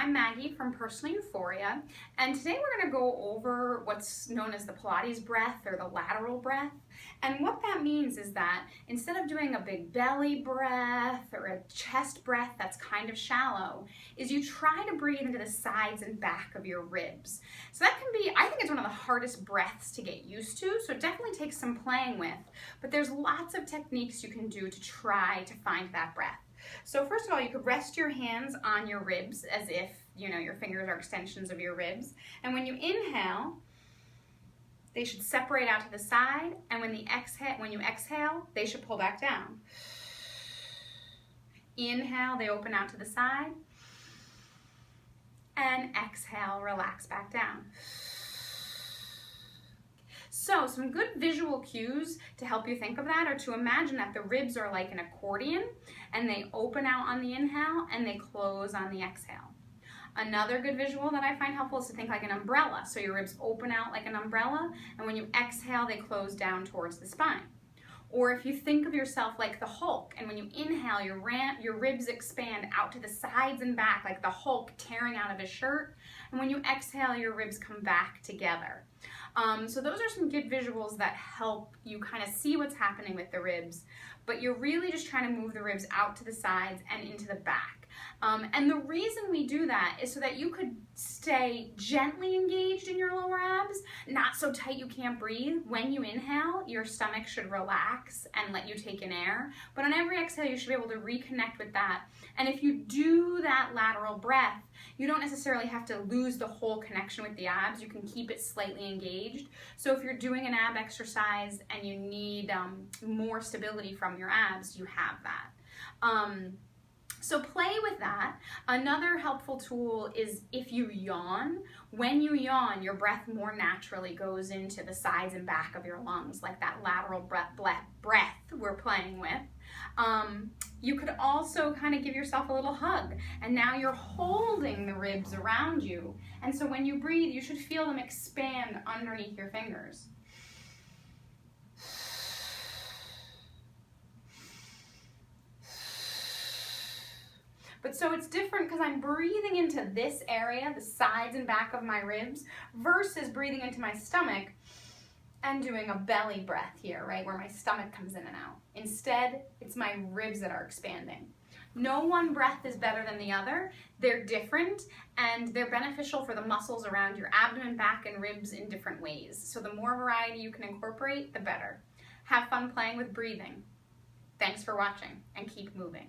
I'm Maggie from Personal Euphoria, and today we're going to go over what's known as the Pilates breath or the lateral breath. And what that means is that instead of doing a big belly breath or a chest breath that's kind of shallow, is you try to breathe into the sides and back of your ribs. So that can be, I think it's one of the hardest breaths to get used to, so it definitely takes some playing with, but there's lots of techniques you can do to try to find that breath. So first of all, you could rest your hands on your ribs as if, your fingers are extensions of your ribs. And when you inhale, they should separate out to the side, and when you exhale, they should pull back down. Inhale, they open out to the side, and exhale, relax back down. So some good visual cues to help you think of that are to imagine that the ribs are like an accordion and they open out on the inhale and they close on the exhale. Another good visual that I find helpful is to think like an umbrella. So your ribs open out like an umbrella, and when you exhale, they close down towards the spine. Or if you think of yourself like the Hulk, and when you inhale, your ribs expand out to the sides and back like the Hulk tearing out of his shirt, and when you exhale, your ribs come back together. So those are some good visuals that help you kind of see what's happening with the ribs, but you're really just trying to move the ribs out to the sides and into the back. And the reason we do that is so that you could stay gently engaged in your lower abs, not so tight you can't breathe. When you inhale, your stomach should relax and let you take in air, but on every exhale, you should be able to reconnect with that. And if you do that lateral breath, you don't necessarily have to lose the whole connection with the abs. You can keep it slightly engaged. So if you're doing an ab exercise and you need more stability from your abs, you have that. So play with that. Another helpful tool is if you yawn. When you yawn, your breath more naturally goes into the sides and back of your lungs, like that lateral breath we're playing with. You could also kind of give yourself a little hug, and now you're holding the ribs around you. And so when you breathe, you should feel them expand underneath your fingers. But so it's different because I'm breathing into this area, the sides and back of my ribs, versus breathing into my stomach and doing a belly breath here, right, where my stomach comes in and out. Instead, it's my ribs that are expanding. No one breath is better than the other. They're different, and they're beneficial for the muscles around your abdomen, back, and ribs in different ways. So the more variety you can incorporate, the better. Have fun playing with breathing. Thanks for watching, and keep moving.